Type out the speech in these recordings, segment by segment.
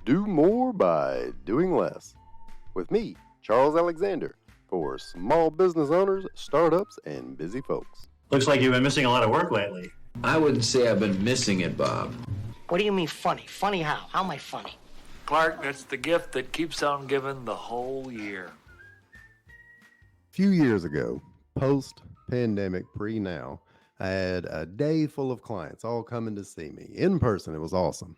Do more by doing less. With me, Charles Alexander, for small business owners, startups, and busy folks. Looks like you've been missing a lot of work lately. I wouldn't say I've been missing it, Bob. What do you mean funny? Funny how? How am I funny? Clark, that's the gift that keeps on giving the whole year. A few years ago, post-pandemic, pre-now, I had a day full of clients all coming to see me. In person, it was awesome.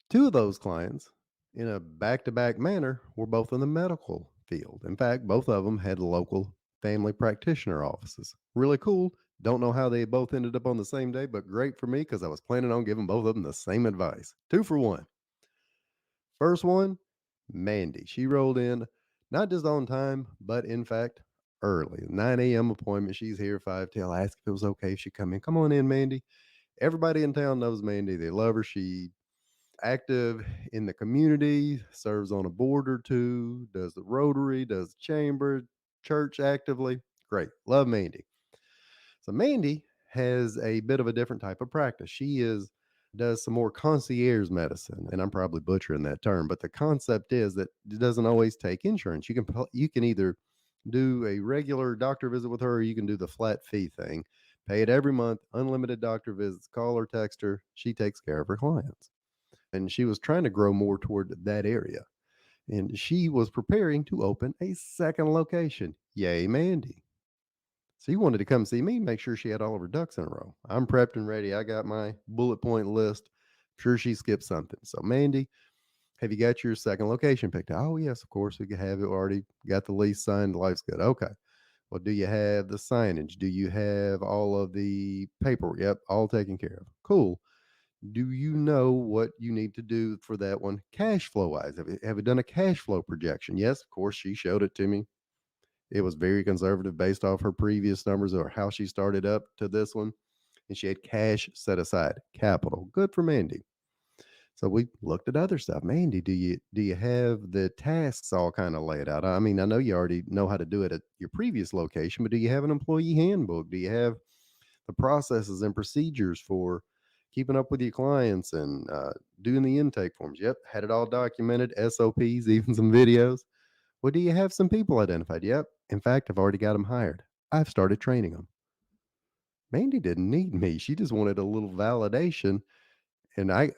Two of those clients, in a back-to-back manner, were both in the medical field. In fact, both of them had local family practitioner offices. Really cool. Don't know how they both ended up on the same day, but great for me because I was planning on giving both of them the same advice. 2 for 1. First one, Mandy. She rolled in not just on time, but in fact, early. 9 a.m. appointment. She's here 5 till. I asked if it was okay if she come in. Come on in, Mandy. Everybody in town knows Mandy. They love her. She active in the community, serves on a board or two, does the Rotary, does the chamber, church actively. Great. Love Mandy. So Mandy has a bit of a different type of practice. She does some more concierge medicine, and I'm probably butchering that term, but the concept is that it doesn't always take insurance. You can either do a regular doctor visit with her, or you can do the flat fee thing. Pay it every month, unlimited doctor visits, call her, text her. She takes care of her clients. And she was trying to grow more toward that area. And she was preparing to open a second location. Yay, Mandy. So you wanted to come see me, make sure she had all of her ducks in a row. I'm prepped and ready. I got my bullet point list. I'm sure she skipped something. So, Mandy, have you got your second location picked out? Oh, yes, of course. We have it already. Got the lease signed. Life's good. Okay. Well, do you have the signage? Do you have all of the paperwork? Yep, all taken care of. Cool. Do you know what you need to do for that one cash flow wise? Have you done a cash flow projection? Yes, of course. She showed it to me. It was very conservative based off her previous numbers or how she started up to this one. And she had cash set aside, capital. Good for Mandy. So we looked at other stuff. Mandy, do you have the tasks all kind of laid out? I mean, I know you already know how to do it at your previous location, but do you have an employee handbook? Do you have the processes and procedures for keeping up with your clients and doing the intake forms? Yep, had it all documented, SOPs, even some videos. Well, do you have some people identified? Yep. In fact, I've already got them hired. I've started training them. Mandy didn't need me. She just wanted a little validation, and I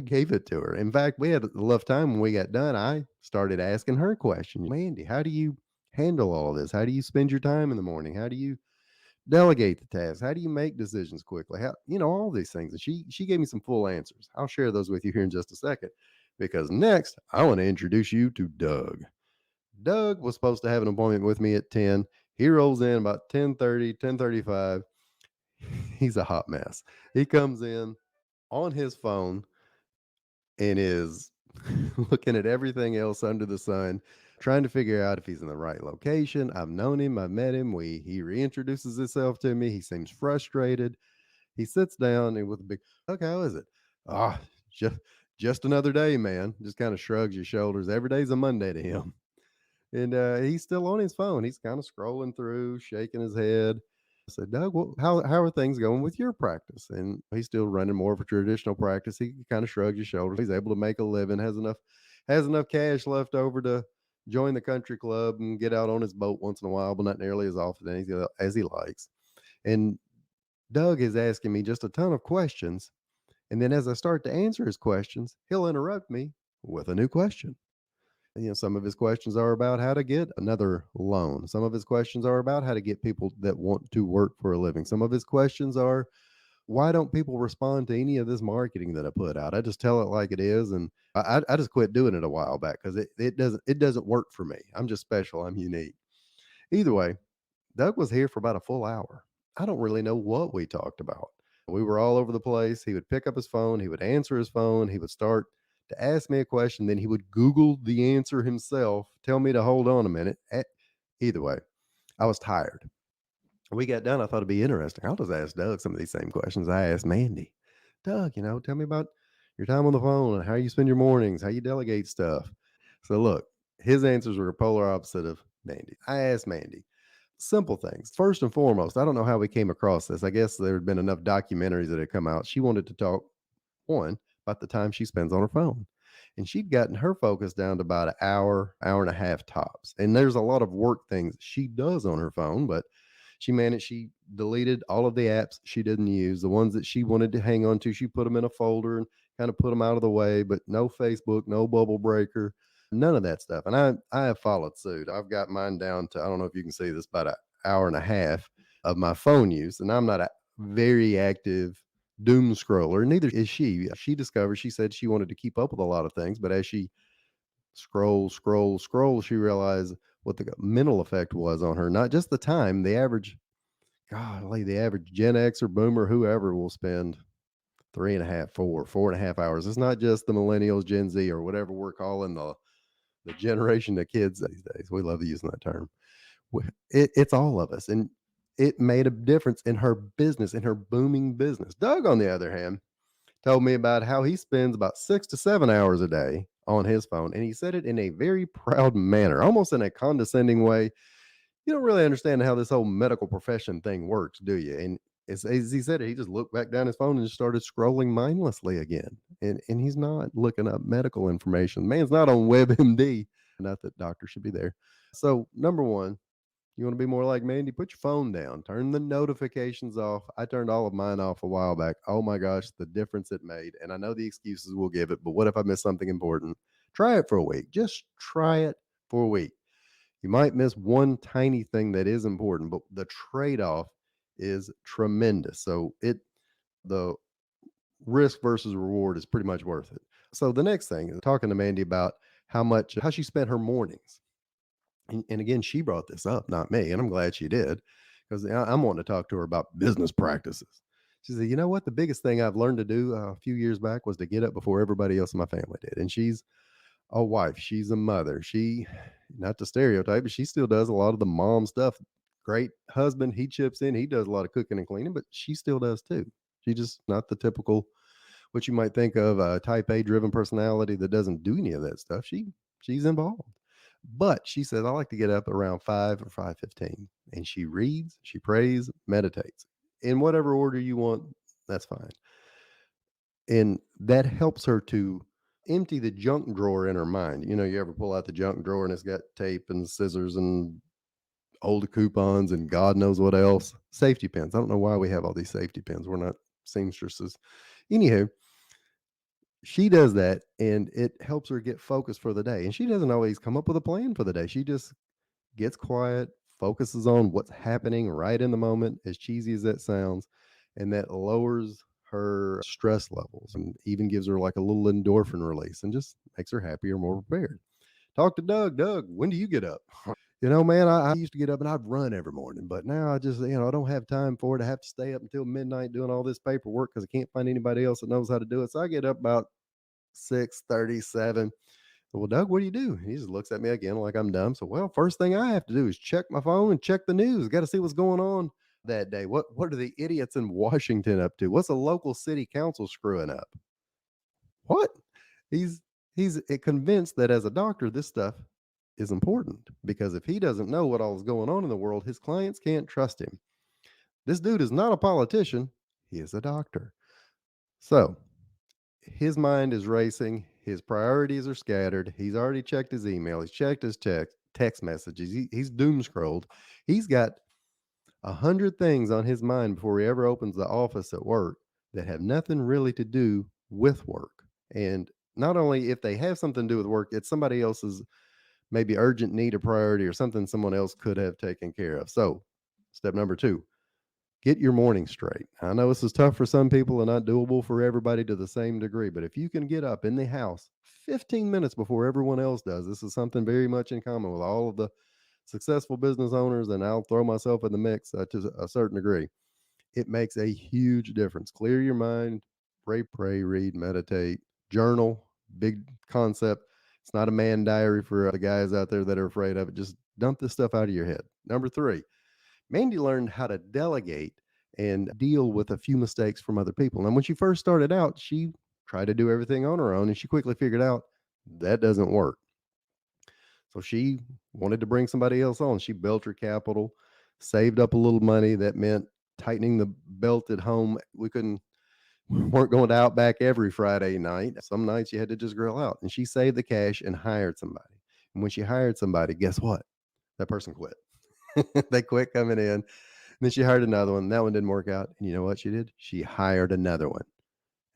gave it to her. In fact, we had a rough time when we got done. I started asking her questions. Mandy, how do you handle all of this? How do you spend your time in the morning? How do you delegate the tasks? How do you make decisions quickly? How, all these things. And she gave me some full answers. I'll share those with you here in just a second. Because next, I want to introduce you to Doug. Doug was supposed to have an appointment with me at 10. He rolls in about 10:30, 10:35. He's a hot mess. He comes in on his phone and is looking at everything else under the sun, trying to figure out if he's in the right location. I've known him, I've met him. He reintroduces himself to me. He seems frustrated. He sits down and with a big, okay, how is it? Ah, just another day, man. Just kind of shrugs his shoulders. Every day's a Monday to him. And he's still on his phone. He's kind of scrolling through, shaking his head. I said, Doug, how are things going with your practice? And he's still running more of a traditional practice. He kind of shrugs his shoulders. He's able to make a living, has enough cash left over to join the country club and get out on his boat once in a while, but not nearly as often as he likes. And Doug is asking me just a ton of questions. And then as I start to answer his questions, he'll interrupt me with a new question. Some of his questions are about how to get another loan. Some of his questions are about how to get people that want to work for a living. Some of his questions are, why don't people respond to any of this marketing that I put out? I just tell it like it is. And I just quit doing it a while back because it doesn't work for me. I'm just special. I'm unique. Either way, Doug was here for about a full hour. I don't really know what we talked about. We were all over the place. He would pick up his phone. He would answer his phone. He would start to ask me a question. Then he would Google the answer himself, tell me to hold on a minute. Either way, I was tired. We got done. I thought it'd be interesting. I'll just ask Doug some of these same questions I asked Mandy. Doug, tell me about your time on the phone and how you spend your mornings, how you delegate stuff. So look, his answers were polar opposite of Mandy. I asked Mandy simple things. First and foremost, I don't know how we came across this. I guess there had been enough documentaries that had come out. She wanted to talk, one, about the time she spends on her phone. And she'd gotten her focus down to about an hour, hour and a half tops. And there's a lot of work things she does on her phone, but she deleted all of the apps she didn't use. The ones that she wanted to hang on to, she put them in a folder and kind of put them out of the way, but no Facebook, no bubble breaker, none of that stuff. And I have followed suit. I've got mine down to, I don't know if you can see this, about an hour and a half of my phone use. And I'm not a very active doom scroller. Neither is she. She said she wanted to keep up with a lot of things, but as she scroll, she realized what the mental effect was on her. Not just the time, the average Gen X or boomer, whoever will spend 3.5, 4.5 hours. It's not just the millennials, Gen Z, or whatever we're calling the generation of kids these days. We love using that term. It's all of us. And it made a difference in her business, in her booming business. Doug, on the other hand, told me about how he spends about 6 to 7 hours a day on his phone. And he said it in a very proud manner, almost in a condescending way. You don't really understand how this whole medical profession thing works, do you? And as he said it, he just looked back down his phone and just started scrolling mindlessly again. And he's not looking up medical information. The man's not on WebMD. Not that doctors should be there. So, number one, you want to be more like Mandy? Put your phone down. Turn the notifications off. I turned all of mine off a while back. Oh my gosh, the difference it made. And I know the excuses will give it, but what if I miss something important? Try it for a week. Just try it for a week. You might miss one tiny thing that is important, but the trade-off is tremendous. So the risk versus reward is pretty much worth it. So the next thing is talking to Mandy about how she spent her mornings. And again, she brought this up, not me, and I'm glad she did because I'm wanting to talk to her about business practices. She said, "You know what? The biggest thing I've learned to do a few years back was to get up before everybody else in my family did." And she's a wife, she's a mother. She, not to stereotype, but she still does a lot of the mom stuff. Great husband, he chips in, he does a lot of cooking and cleaning, but she still does too. She just not the typical what you might think of a type A driven personality that doesn't do any of that stuff. She's involved. But she says, I like to get up around 5 or 5:15 and she reads, she prays, meditates. In whatever order you want, that's fine. And that helps her to empty the junk drawer in her mind. You know, you ever pull out the junk drawer and it's got tape and scissors and old coupons and God knows what else. Safety pins. I don't know why we have all these safety pins. We're not seamstresses. Anywho, she does that and it helps her get focused for the day. And she doesn't always come up with a plan for the day. She just gets quiet, focuses on what's happening right in the moment, as cheesy as that sounds, and that lowers her stress levels and even gives her like a little endorphin release and just makes her happier, more prepared. Talk to Doug. Doug, when do you get up? Man, I used to get up and I'd run every morning, but now I just, I don't have time for it. I have to stay up until midnight doing all this paperwork because I can't find anybody else that knows how to do it. So I get up about 6:37. Well, Doug, what do you do? He just looks at me again like I'm dumb. So, well, first thing I have to do is check my phone and check the news. Got to see what's going on that day. What are the idiots in Washington up to? What's a local city council screwing up? What? He's he's convinced that as a doctor, this stuff is important because if he doesn't know what all is going on in the world, his clients can't trust him. This dude is not a politician. He is a doctor. So his mind is racing. His priorities are scattered. He's already checked his email. He's checked his text messages. He's doom scrolled. He's got 100 things on his mind before he ever opens the office at work that have nothing really to do with work. And not only if they have something to do with work, it's somebody else's maybe urgent need or priority or something someone else could have taken care of. So, step number two, get your morning straight. I know this is tough for some people and not doable for everybody to the same degree, but if you can get up in the house 15 minutes before everyone else does, this is something very much in common with all of the successful business owners, and I'll throw myself in the mix to a certain degree. It makes a huge difference. Clear your mind, pray, read, meditate, journal, big concept. It's not a man diary for the guys out there that are afraid of it. Just dump this stuff out of your head. Number three, Mandy learned how to delegate and deal with a few mistakes from other people. And when she first started out, she tried to do everything on her own and she quickly figured out that doesn't work. So she wanted to bring somebody else on. She built her capital, saved up a little money. That meant tightening the belt at home. We couldn't weren't going to Outback every Friday night. Some nights you had to just grill out. And she saved the cash and hired somebody. And when she hired somebody, guess what? That person quit. They quit coming in. And then she hired another one. That one didn't work out. And you know what she did? She hired another one.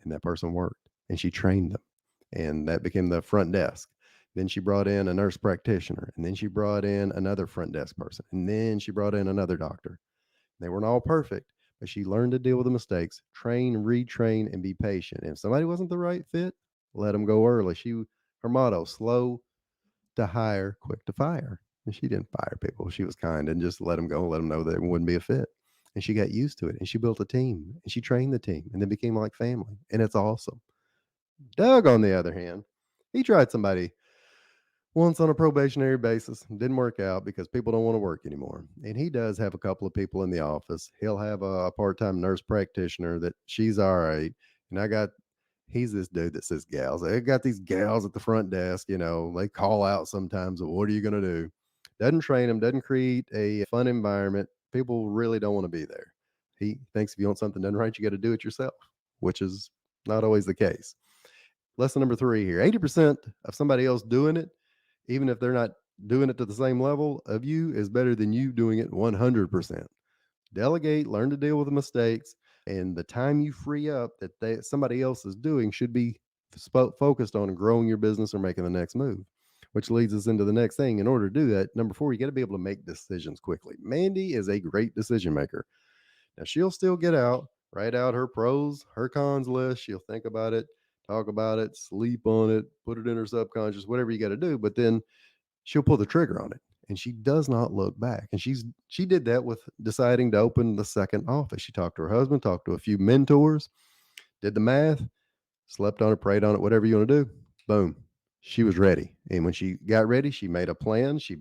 And that person worked. And she trained them. And that became the front desk. Then she brought in a nurse practitioner. And then she brought in another front desk person. And then she brought in another doctor. They weren't all perfect, but she learned to deal with the mistakes, train, retrain, and be patient. And if somebody wasn't the right fit, let them go early. Her motto, slow to hire, quick to fire. And she didn't fire people. She was kind and just let them go, let them know that it wouldn't be a fit. And she got used to it. And she built a team and she trained the team and they became like family. And it's awesome. Doug, on the other hand, he tried somebody once on a probationary basis. Didn't work out because people don't want to work anymore. And he does have a couple of people in the office. He'll have a part-time nurse practitioner that she's all right. And he's this dude that says gals. They got these gals at the front desk, they call out sometimes, what are you going to do? Doesn't train them, doesn't create a fun environment. People really don't want to be there. He thinks if you want something done right, you got to do it yourself, which is not always the case. Lesson number 3 here: 80% of somebody else doing it, even if they're not doing it to the same level of you, is better than you doing it 100%. Delegate, learn to deal with the mistakes, and the time you free up that somebody else is doing should be focused on growing your business or making the next move. Which leads us into the next thing. In order to do that, number 4, you got to be able to make decisions quickly. Mandy is a great decision maker. Now she'll still get out, write out her pros, her cons list. She'll think about it, talk about it, sleep on it, put it in her subconscious, whatever you got to do. But then she'll pull the trigger on it, and she does not look back. And she did that with deciding to open the second office. She talked to her husband, talked to a few mentors, did the math, slept on it, prayed on it, whatever you want to do. Boom. She was ready. And when she got ready, she made a plan. She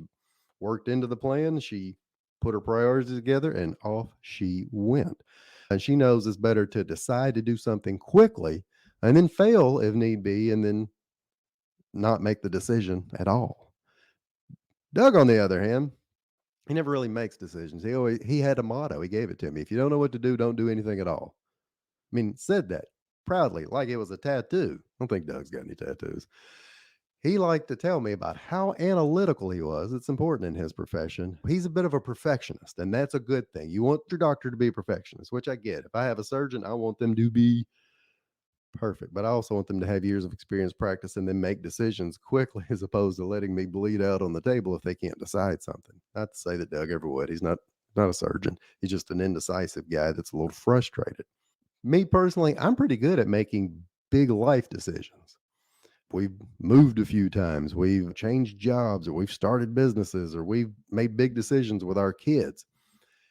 worked into the plan. She put her priorities together and off she went. And she knows it's better to decide to do something quickly and then fail if need be and then not make the decision at all. Doug, on the other hand, he never really makes decisions. He had a motto. He gave it to me. If you don't know what to do, don't do anything at all. I mean, said that proudly, like it was a tattoo. I don't think Doug's got any tattoos. He liked to tell me about how analytical he was. It's important in his profession. He's a bit of a perfectionist, and that's a good thing. You want your doctor to be a perfectionist, which I get. If I have a surgeon, I want them to be perfect, but I also want them to have years of experience, practice, and then make decisions quickly as opposed to letting me bleed out on the table if they can't decide something. Not to say that Doug ever would. He's not a surgeon. He's just an indecisive guy that's a little frustrated. Me personally, I'm pretty good at making big life decisions. We've moved a few times, we've changed jobs, or we've started businesses, or we've made big decisions with our kids.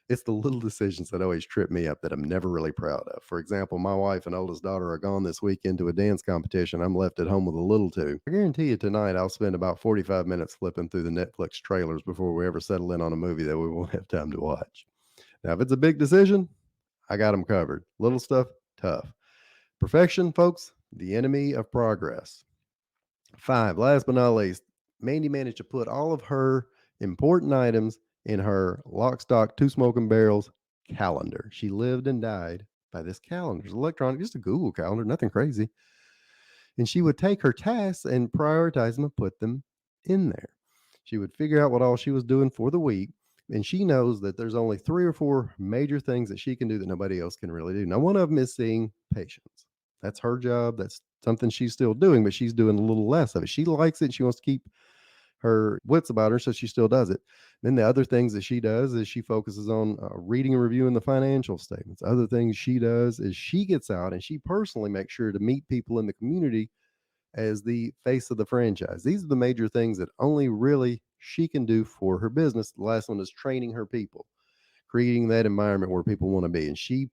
It's the little decisions that always trip me up that I'm never really proud of. For example, my wife and oldest daughter are gone this weekend to a dance competition. I'm left at home with a little two. I guarantee you tonight I'll spend about 45 minutes flipping through the Netflix trailers before we ever settle in on a movie that we won't have time to watch. Now, if it's a big decision, I got them covered. Little stuff, tough. Perfection, folks, the enemy of progress. 5, last but not least, Mandy managed to put all of her important items in her lock, stock, two smoking barrels calendar. She lived and died by this calendar. It's electronic, just a Google calendar, nothing crazy. And she would take her tasks and prioritize them and put them in there. She would figure out what all she was doing for the week. And she knows that there's only 3 or 4 major things that she can do that nobody else can really do. Now, one of them is seeing patients. That's her job. That's something she's still doing, but she's doing a little less of it. She likes it. She wants to keep her wits about her, so she still does it. Then the other things that she does is she focuses on reading and reviewing the financial statements. Other things she does is she gets out and she personally makes sure to meet people in the community as the face of the franchise. These are the major things that only really she can do for her business. The last one is training her people, creating that environment where people want to be. And she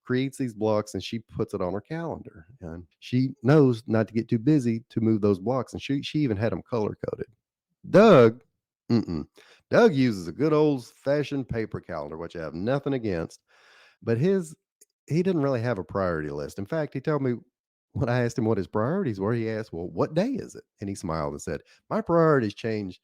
creates these blocks and she puts it on her calendar. And she knows not to get too busy to move those blocks. And she even had them color coded. Doug, mm-mm. Doug uses a good old fashioned paper calendar, which I have nothing against, but he didn't really have a priority list. In fact, he told me when I asked him what his priorities were, he asked, "Well, what day is it?" And he smiled and said, "My priorities change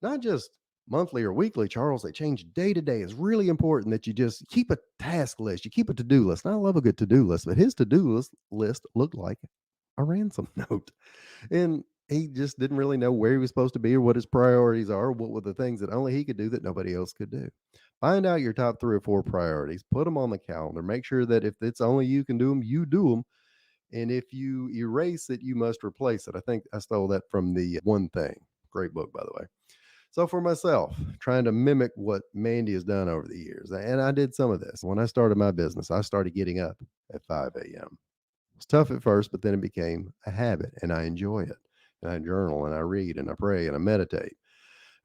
not just monthly or weekly, Charles, they change day to day. It's really important that you just keep a task list, you keep a to-do list. And I love a good to-do list, but his to-do list looked like a ransom note. And he just didn't really know where he was supposed to be or what his priorities are, what were the things that only he could do that nobody else could do. Find out your top 3 or 4 priorities, put them on the calendar, make sure that if it's only you can do them, you do them. And if you erase it, you must replace it. I think I stole that from the One Thing. Great book, by the way. So for myself, trying to mimic what Mandy has done over the years, and I did some of this. When I started my business, I started getting up at 5 a.m. It was tough at first, but then it became a habit, and I enjoy it. And I journal, and I read, and I pray, and I meditate.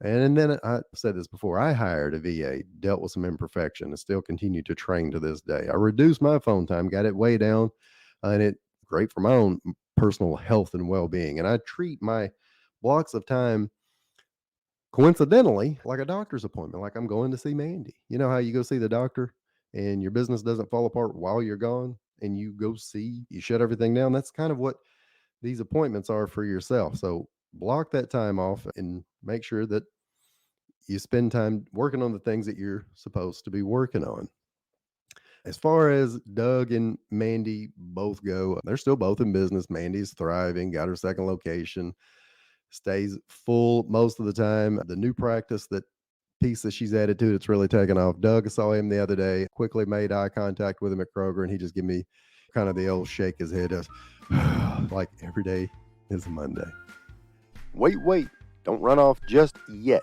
And then I said this before, I hired a VA, dealt with some imperfection, and still continue to train to this day. I reduced my phone time, got it way down, and it great for my own personal health and well-being. And I treat my blocks of time coincidentally like a doctor's appointment, like I'm going to see Mandy. You know how you go see the doctor and your business doesn't fall apart while you're gone and you go see, you shut everything down. That's kind of what these appointments are for yourself. So block that time off and make sure that you spend time working on the things that you're supposed to be working on. As far as Doug and Mandy both go, they're still both in business. Mandy's thriving, got her second location, stays full most of the time. The new practice that piece that she's added to it's really taken off. Doug, I saw him the other day, quickly made eye contact with him at Kroger, and he just gave me kind of the old shake his head of like every day is a Monday. Wait, don't run off just yet.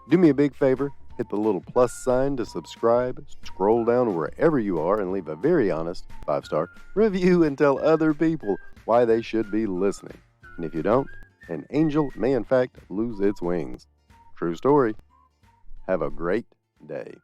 Do me a big favor, hit the little plus sign to subscribe, scroll down wherever you are, and leave a very honest 5-star review and tell other people why they should be listening. And if you don't, an angel may in fact lose its wings. True story. Have a great day.